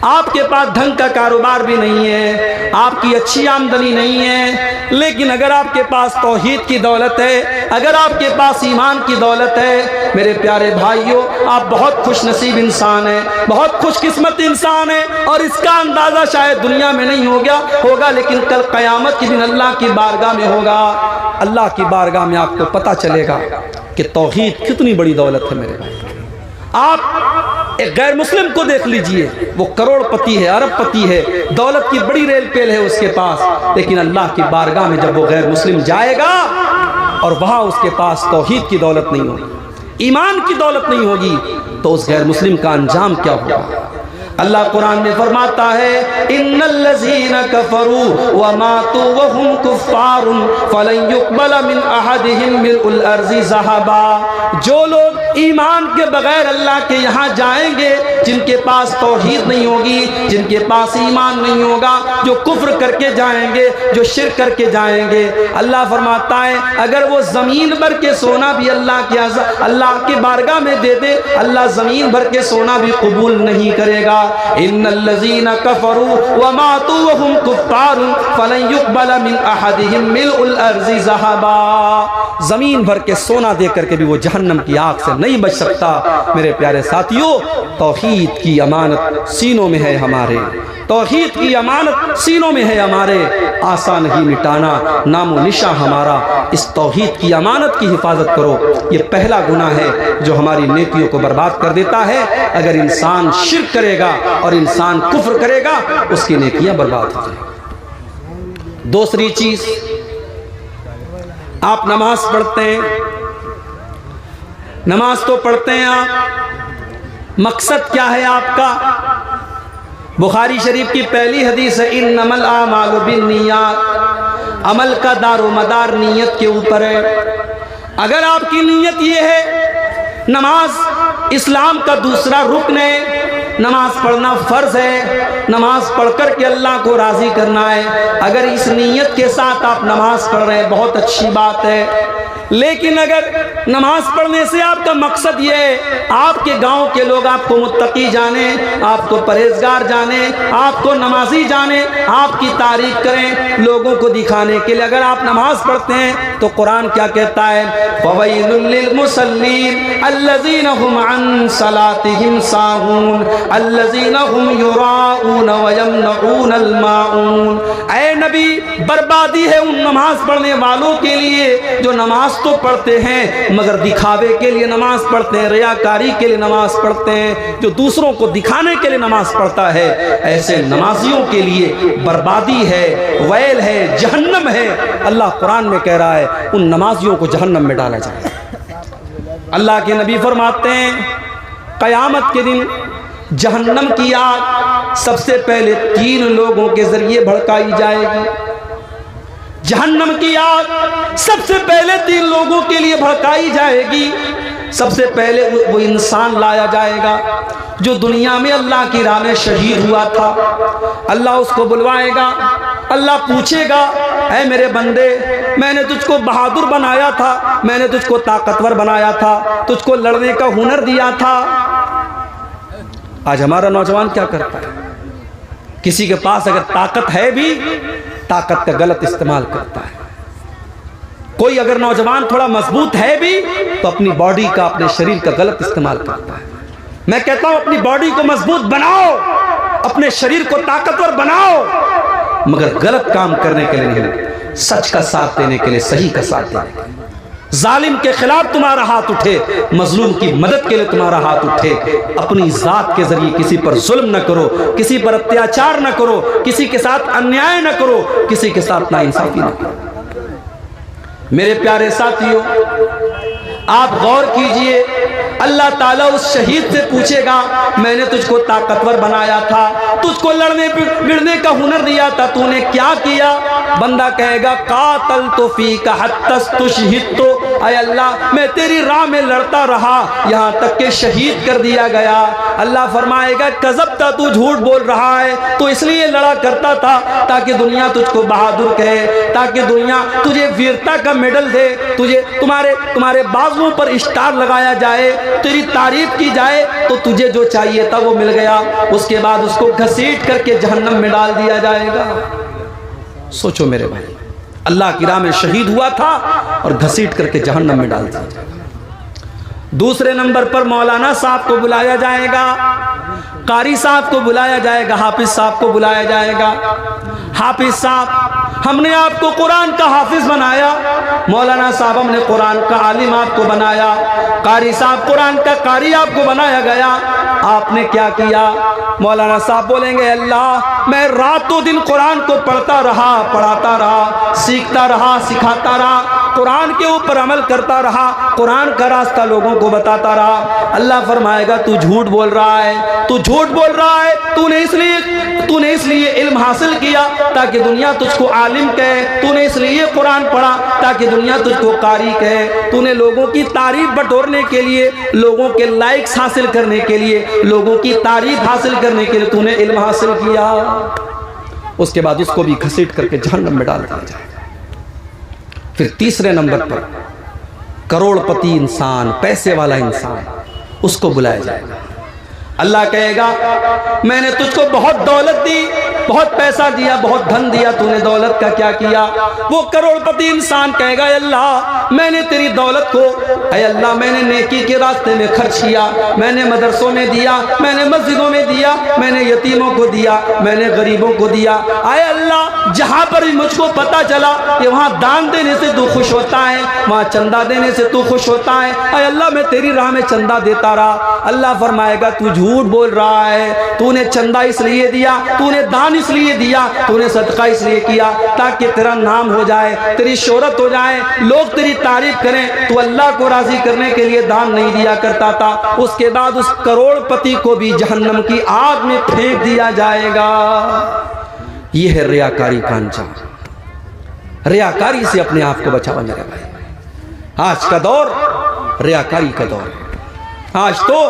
آپ کے پاس ڈھنگ کا کاروبار بھی نہیں ہے، آپ کی اچھی آمدنی نہیں ہے، لیکن اگر آپ کے پاس توحید کی دولت ہے، اگر آپ کے پاس ایمان کی دولت ہے، میرے پیارے بھائیوں آپ بہت خوش نصیب انسان ہیں، بہت خوش قسمت انسان ہیں، اور اس کا اندازہ شاید دنیا میں نہیں ہوگا لیکن کل قیامت کے دن اللہ کی بارگاہ میں ہوگا۔ اللہ کی بارگاہ میں آپ کو پتہ چلے گا کہ توحید کتنی بڑی دولت ہے میرے بھائی۔ آپ ایک غیر مسلم کو دیکھ لیجئے، وہ کروڑ پتی ہے، ارب پتی ہے، دولت کی بڑی ریل پیل ہے اس کے پاس، لیکن اللہ کی بارگاہ میں جب وہ غیر مسلم جائے گا اور وہاں اس کے پاس توحید کی دولت نہیں ہوگی، ایمان کی دولت نہیں ہوگی، تو اس غیر مسلم کا انجام کیا ہوگا؟ اللہ قرآن میں فرماتا ہے ان الذین کفروا وماتوا وهم کفار فلن يقبل من احدهم ملء الارض ذهبا، جو لوگ ایمان کے بغیر اللہ کے یہاں جائیں گے، جن کے پاس توحید نہیں ہوگی، جن کے پاس ایمان نہیں ہوگا، جو کفر کر کے جائیں گے، جو شرک کر کے جائیں گے، اللہ فرماتا ہے اگر وہ زمین بھر کے سونا بھی اللہ کی بارگاہ میں دے دے، اللہ زمین بھر کے سونا بھی قبول نہیں کرے گا۔ ان الذین کفروا وماتوا وهم کفار فلن يقبل من احدهم ملء الارض ذهبا، زمین بھر کے سونا دے کر کے بھی وہ جہنم کی آگ سے نہیں بچ سکتا۔ میرے پیارے ساتھیوں، توحید کی امانت سینوں میں ہے ہمارے، توحید کی امانت سینوں میں ہے ہمارے، آسان نہیں مٹانا، نام و نشاں ہمارا۔ اس توحید کی امانت کی حفاظت کرو، یہ پہلا گناہ ہے جو ہماری نیکیوں کو برباد کر دیتا ہے۔ اگر انسان شرک کرے گا اور انسان کفر کرے گا، اس کی نیکیاں برباد ہو جائیں گی۔ دوسری چیز، آپ نماز پڑھتے ہیں، نماز تو پڑھتے ہیں آپ، مقصد کیا ہے آپ کا؟ بخاری شریف کی پہلی حدیث ہے انما الاعمال بالنیات، عمل کا دار و مدار نیت کے اوپر ہے۔ اگر آپ کی نیت یہ ہے نماز اسلام کا دوسرا رکن ہے، نماز پڑھنا فرض ہے، نماز پڑھ کر کے اللہ کو راضی کرنا ہے، اگر اس نیت کے ساتھ آپ نماز پڑھ رہے ہیں بہت اچھی بات ہے، لیکن اگر نماز پڑھنے سے آپ کا مقصد یہ ہے آپ کے گاؤں کے لوگ آپ کو متقی جانیں، آپ کو پرہیزگار جانیں، آپ کو نمازی جانیں، آپ کی تعریف کریں لوگوں کو دکھانے کے لیے اگر آپ نماز پڑھتے ہیں تو قرآن کیا کہتا ہے؟ فَوَيْلٌ لِّلْمُصَلِّينَ الَّذِينَ هُمْ عَن صَلَاتِهِمْ سَاهُونَ الَّذِينَ هُمْ يُرَاءُونَ وَيَمْنَعُونَ الْمَاعُونَ۔ اے نبی، بربادی ہے ان نماز پڑھنے والوں کے لیے جو نماز تو پڑھتے ہیں مگر دکھاوے کے لیے نماز پڑھتے ہیں، ریاکاری کے لیے نماز پڑھتے ہیں، جو دوسروں کو دکھانے کے لیے نماز پڑھتا ہے، ایسے نمازیوں کے لیے بربادی ہے، ویل ہے، جہنم ہے۔ اللہ قرآن میں کہہ رہا ہے ان نمازیوں کو جہنم میں ڈالا جائے۔ اللہ کے نبی فرماتے ہیں قیامت کے دن جہنم کی آگ سب سے پہلے 3 لوگوں کے ذریعے بھڑکائی جائے گی۔ جہنم کی آگ سب سے پہلے 3 لوگوں کے لیے بھڑکائی جائے گی۔ سب سے پہلے وہ انسان لایا جائے گا جو دنیا میں اللہ کی راہ میں شہید ہوا تھا۔ اللہ اس کو بلوائے گا، اللہ پوچھے گا اے میرے بندے، میں نے تجھ کو بہادر بنایا تھا، میں نے تجھ کو طاقتور بنایا تھا، تجھ کو لڑنے کا ہنر دیا تھا۔ آج ہمارا نوجوان کیا کرتا ہے؟ کسی کے پاس اگر طاقت ہے بھی طاقت کا غلط استعمال کرتا ہے۔ کوئی اگر نوجوان تھوڑا مضبوط ہے بھی تو اپنی باڈی کا، اپنے شریر کا غلط استعمال کرتا ہے۔ میں کہتا ہوں اپنی باڈی کو مضبوط بناؤ، اپنے شریر کو طاقتور بناؤ، مگر غلط کام کرنے کے لیے نہیں، سچ کا ساتھ دینے کے لیے، صحیح کا ساتھ دینے کے لیے۔ ظالم کے خلاف تمہارا ہاتھ اٹھے، مظلوم کی مدد کے لیے تمہارا ہاتھ اٹھے۔ اپنی ذات کے ذریعے کسی پر ظلم نہ کرو، کسی پر اتیاچار نہ کرو، کسی کے ساتھ انیائے نہ کرو، کسی کے ساتھ ناانصافی نہ کرو۔ میرے پیارے ساتھیوں، آپ غور کیجئے، اللہ تعالیٰ اس شہید سے پوچھے گا میں نے تجھ کو طاقتور بنایا تھا، تجھ کو لڑنے بڑھنے کا ہنر دیا تھا، تو نے کیا کیا؟ بندہ کہے گا قاتلت فیک حتی استشہدت، اے اللہ میں تیری راہ میں لڑتا رہا یہاں تک کہ شہید کر دیا گیا۔ اللہ فرمائے گا کذبت، تو جھوٹ بول رہا ہے، تو اس لیے لڑا کرتا تھا تاکہ دنیا تجھ کو بہادر کہے، تاکہ دنیا تجھے ویرتا کا میڈل دے، تجھے تمہارے بازوؤں پر اسٹار لگایا جائے، تیری تعریف کی جائے، تو تجھے جو چاہیے تھا وہ مل گیا۔ اس کے بعد اس کو گھسیٹ کر کے جہنم میں ڈال دیا جائے گا۔ سوچو میرے بھائی، اللہ کی راہ میں شہید ہوا تھا اور گھسیٹ کر کے جہنم میں ڈال دیا جائے گا۔ دوسرے نمبر پر مولانا صاحب کو بلایا جائے گا، قاری صاحب کو بلایا جائے گا، حافظ صاحب کو بلایا جائے گا۔ حافظ صاحب، ہم نے آپ کو قرآن کا حافظ بنایا، مولانا صاحب ہم نے قرآن کا عالم آپ کو بنایا، قاری صاحب قرآن کا قاری آپ کو بنایا گیا، آپ نے کیا کیا؟ مولانا صاحب بولیں گے اللہ میں رات و دن قرآن کو پڑھتا رہا، پڑھاتا رہا، سیکھتا رہا، سکھاتا رہا، قرآن کے اوپر عمل کرتا رہا، قرآن کا راستہ لوگوں کو بتاتا رہا۔ اللہ فرمائے گا تو جھوٹ بول رہا ہے، تو جھوٹ بول رہا ہے، تو نے اس لیے علم حاصل کیا تاکہ دنیا تجھ کو عالم کہے، تو نے اس لیے قرآن پڑھا تاکہ دنیا تجھ کو قاری کہے، تو نے لوگوں کی تعریف بٹورنے کے لیے، لوگوں کے لائکس حاصل کرنے کے لیے، لوگوں کی تعریف حاصل کرنے کے لیے تو نے علم حاصل کیا۔ اس کے بعد اس کو بھی گھسیٹ کر کے جہنم میں ڈال دیا جائے گا۔ پھر تیسرے نمبر پر کروڑ پتی انسان، پیسے والا انسان، اس کو بلایا جائے گا۔ اللہ کہے گا میں نے تجھ کو بہت دولت دی، بہت پیسہ دیا، بہت دھن دیا، تو نے دولت کا کیا کیا؟ وہ کروڑ پتی انسان کہے گا اے اللہ میں نے تیری دولت کو، اے اللہ میں نے نیکی کے راستے میں خرچ کیا، میں نے مدرسوں میں دیا، میں نے مسجدوں میں دیا، میں نے یتیموں کو دیا، میں نے غریبوں کو دیا۔ اے اللہ جہاں پر بھی مجھ کو پتا چلا کہ وہاں دان دینے سے تو خوش ہوتا ہے، وہاں چندہ دینے سے تو خوش ہوتا ہے، اے اللہ میں تیری راہ میں چندہ دیتا رہا۔ اللہ فرمائے گا تو جھوٹ بول رہا ہے، تو نے چندہ اس لیے دیا، تو نے دان اس لیے دیا، تو نے صدقہ اس لیے کیا تاکہ تیرا نام ہو جائے، تیری شہرت ہو جائے، لوگ تیری تعریف کریں، تو اللہ کو راضی کرنے کے لیے دان نہیں دیا کرتا تھا۔ اس کے بعد اس کروڑ پتی کو بھی جہنم کی آگ میں پھینک دیا جائے گا۔ یہ ہے ریاکاری کا انجام۔ ریاکاری سے اپنے آپ کو بچاؤ میرے بھائی۔ آج کا دور ریاکاری کا دور ہے۔ آج تو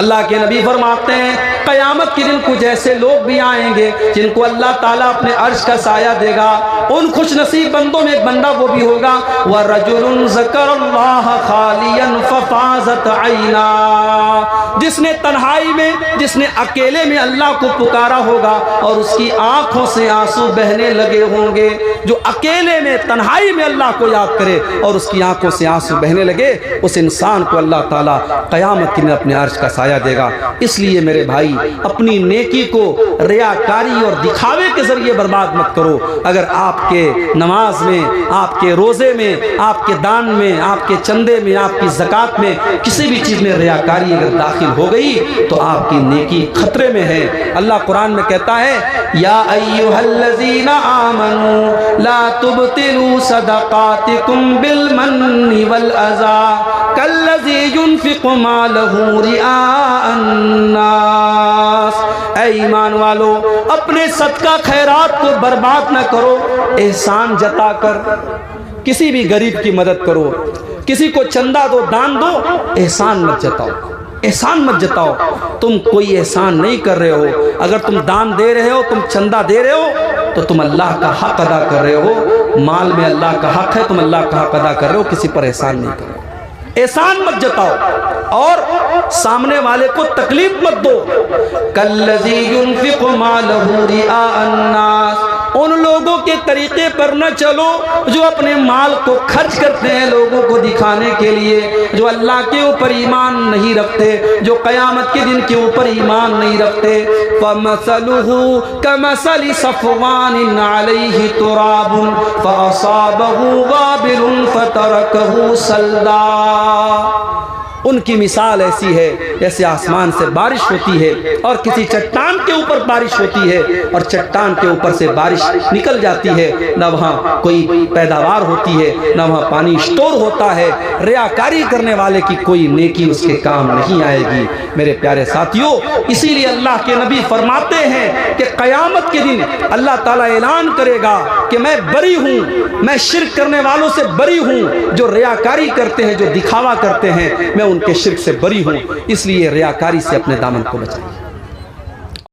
اللہ کے نبی فرماتے ہیں قیامت کے دن کچھ ایسے لوگ بھی آئیں گے جن کو اللہ تعالیٰ اپنے عرش کا سایہ دے گا. ان خوش نصیب بندوں میں ایک بندہ وہ بھی ہوگا وَرَجُلٌ ذَكَرَ اللَّهَ خَالِيًا فَفَاضَتْ عَيْنَاهُ، جس نے تنہائی میں، جس نے اکیلے میں اللہ کو پکارا ہوگا اور اس کی آنکھوں سے آنسو بہنے لگے ہوں گے. جو اکیلے میں تنہائی میں اللہ کو یاد کرے اور اس کی آنکھوں سے آنسو بہنے لگے، اس انسان کو اللہ تعالیٰ قیامت کے دن اپنے عرش کا سایہ دے گا. اس لیے میرے بھائی اپنی نیکی کو ریاکاری اور دکھاوے کے ذریعے برباد مت کرو. اگر آپ کے نماز میں، آپ کے روزے میں، آپ کے دان میں، آپ کے چندے میں، آپ کی زکوٰۃ میں کسی بھی چیز میں ریاکاری اگر داخل ہو گئی تو آپ کی نیکی خطرے میں ہے. اللہ قرآن میں کہتا ہے یا ایھا الذین آمنوا لا تبطلوا صدقاتکم بالمن والأذى کالذی ينفق مالہ رئاء الناس. اے ایمان والو، اپنے صدقہ خیرات کو برباد نہ کرو. احسان جتا کر کسی بھی غریب کی مدد کرو، کسی کو چندہ دو، دان دو، احسان مت جتاؤ، احسان مت جتاؤ. تم کوئی احسان نہیں کر رہے ہو. اگر تم دان دے رہے ہو، تم چندہ دے رہے ہو تو تم اللہ کا حق ادا کر رہے ہو. مال میں اللہ کا حق ہے، تم اللہ کا حق ادا کر رہے ہو، کسی پر احسان نہیں کر رہے ہو. احسان مت جتاؤ اور سامنے والے کو تکلیف مت دو. کالذی ينفق مالہ رئاء الناس، ان لوگوں کے طریقے پر نہ چلو جو اپنے مال کو خرچ کرتے ہیں لوگوں کو دکھانے کے لیے، جو اللہ کے اوپر ایمان نہیں رکھتے، جو قیامت کے دن کے اوپر ایمان نہیں رکھتے. فَمَثَلُهُ كَمَثَلِ صَفْوَانٍ عَلَيْهِ تُرَابٌ فَأَصَابَهُ وَابِلٌ فَتَرَكَهُ صَلْدًا. ان کی مثال ایسی ہے جیسے آسمان سے بارش ہوتی ہے اور کسی چٹان کے اوپر بارش ہوتی ہے اور چٹان کے اوپر سے بارش نکل جاتی ہے، نہ وہاں کوئی پیداوار ہوتی ہے، نہ وہاں پانی اسٹور ہوتا ہے. ریاکاری کرنے والے کی کوئی نیکی اس کے کام نہیں آئے گی. میرے پیارے ساتھیوں، اسی لیے اللہ کے نبی فرماتے ہیں کہ قیامت کے دن اللہ تعالیٰ اعلان کرے گا کہ میں بری ہوں، میں شرک کرنے والوں سے بری ہوں. جو ریاکاری کرتے ہیں، جو دکھاوا کرتے ہیں، میں ان کے شرک سے بری ہوں. اس لیے ریاکاری سے اپنے دامن کو بچائیے.